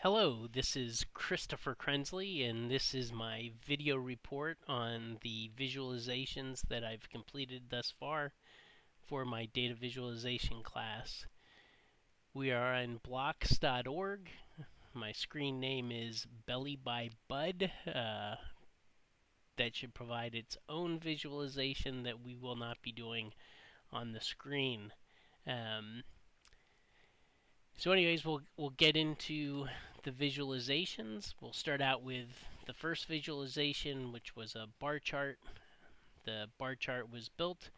Hello, this is Christopher Krensley, and this is my video report on the visualizations that I've completed thus far for my data visualization class. We are on blocks.org. My screen name is Belly by Bud. That should provide its own visualization that we will not be doing on the screen. So anyways, we'll get into the visualizations. We'll start out with the first visualization, which was a bar chart. The bar chart was built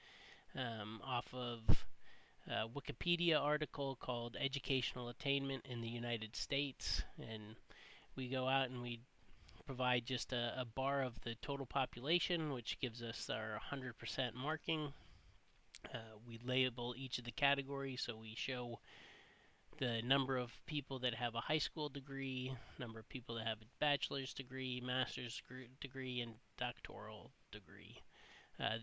off of a Wikipedia article called Educational Attainment in the United States. And we go out and we provide just a bar of the total population, which gives us our 100% marking. We label each of the categories, so we show the number of people that have a high school degree, number of people that have a bachelor's degree, master's degree, and doctoral degree.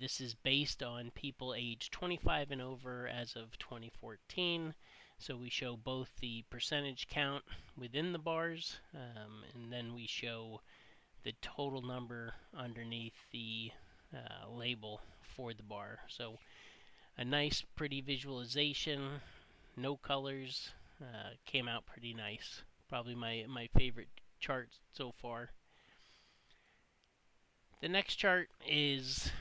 This is based on people aged 25 and over as of 2014. So we show both the percentage count within the bars, and then we show the total number underneath the label for the bar. So a nice, pretty visualization. No colors, came out pretty nice. Probably my favorite chart so far. The next chart is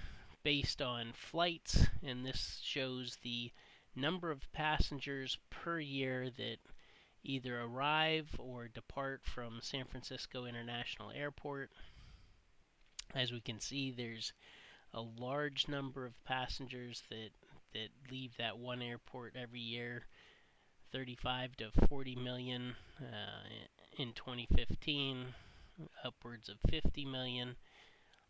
based on flights, and this shows the number of passengers per year that either arrive or depart from San Francisco International Airport. As we can see, there's a large number of passengers that leave that one airport every year. 35 to 40 million in 2015, upwards of 50 million.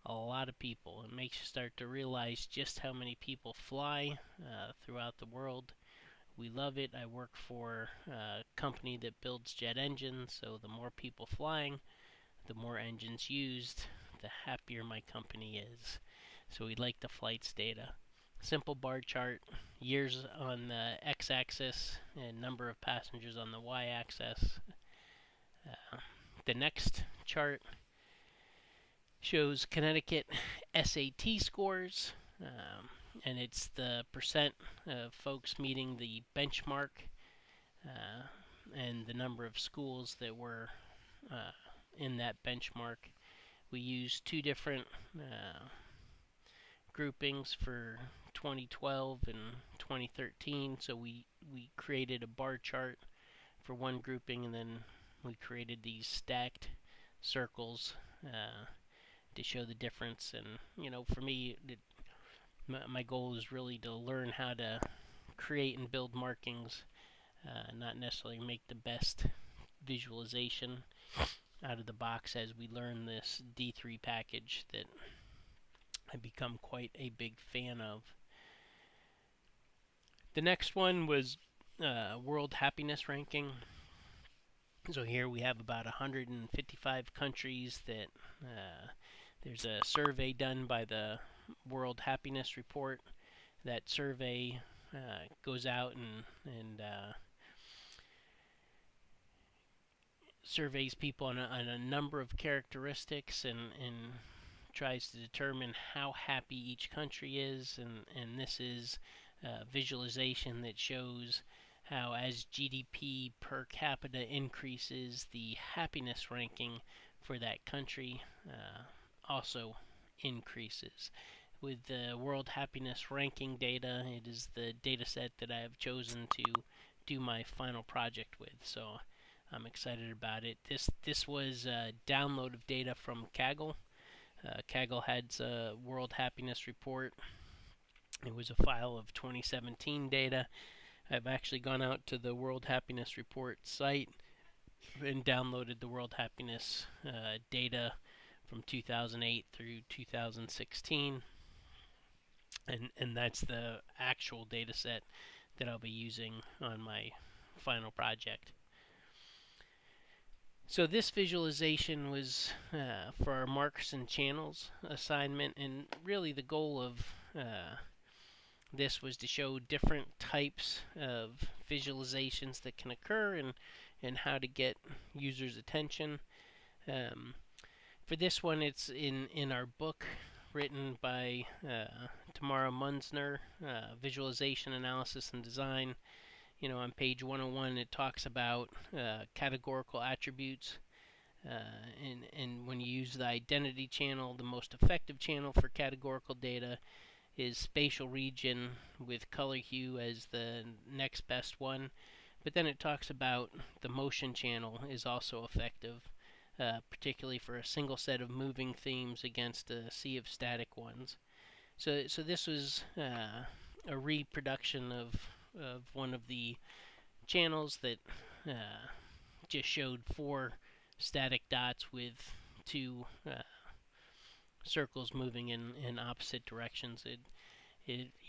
A lot of people. It makes you start to realize just how many people fly throughout the world. We love it. I work for a company that builds jet engines, so the more people flying, the more engines used, the happier my company is. So we like the flights data. Simple bar chart, years on the x-axis and number of passengers on the y-axis. The next chart shows Connecticut SAT scores, and it's the percent of folks meeting the benchmark and the number of schools that were in that benchmark. We use two different groupings for 2012 and 2013, so we created a bar chart for one grouping, and then we created these stacked circles to show the difference. And for me, my goal is really to learn how to create and build markings, not necessarily make the best visualization out of the box as we learn this D3 package that I've become quite a big fan of. The next one was World Happiness Ranking. So here we have about 155 countries that there's a survey done by the World Happiness Report. That survey goes out and surveys people on a number of characteristics and tries to determine how happy each country is, and this is a visualization that shows how as GDP per capita increases, the happiness ranking for that country also increases. With the World Happiness Ranking data, it is the data set that I have chosen to do my final project with, so I'm excited about it. This was a download of data from Kaggle. Kaggle had a World Happiness Report. It was a file of 2017 data. I've actually gone out to the World Happiness Report site and downloaded the World Happiness data from 2008 through 2016. And that's the actual data set that I'll be using on my final project. So this visualization was for our marks and channels assignment, and really the goal of This was to show different types of visualizations that can occur and how to get users' attention. Um, for this one, it's in our book written by Tamara Munzner, Visualization Analysis and Design. On page 101, it talks about categorical attributes. And when you use the identity channel, the most effective channel for categorical data is spatial region with color hue as the next best one. But then it talks about the motion channel is also effective, particularly for a single set of moving themes against a sea of static ones. So this was a reproduction of one of the channels that just showed 4 static dots with 2 circles moving in opposite directions.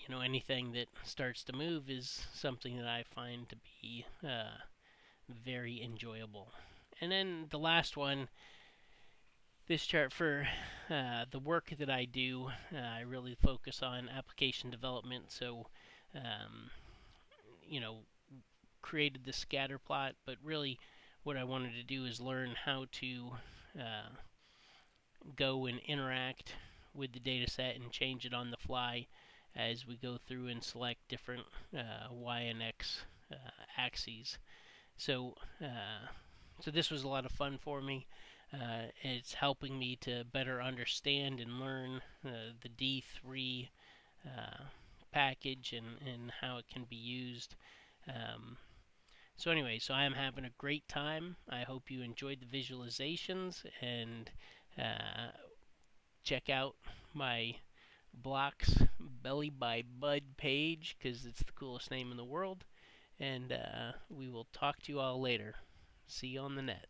Anything that starts to move is something that I find to be very enjoyable. And then the last one, this chart for the work that I do, I really focus on application development. So, you know, created the scatter plot, but really what I wanted to do is learn how to go and interact with the data set and change it on the fly as we go through and select different y and x axes. So, so this was a lot of fun for me. It's helping me to better understand and learn the D3 package and how it can be used. So anyway, so I am having a great time. I hope you enjoyed the visualizations, and check out my Blocks Belly by Bud page because it's the coolest name in the world. And we will talk to you all later. See you on the net.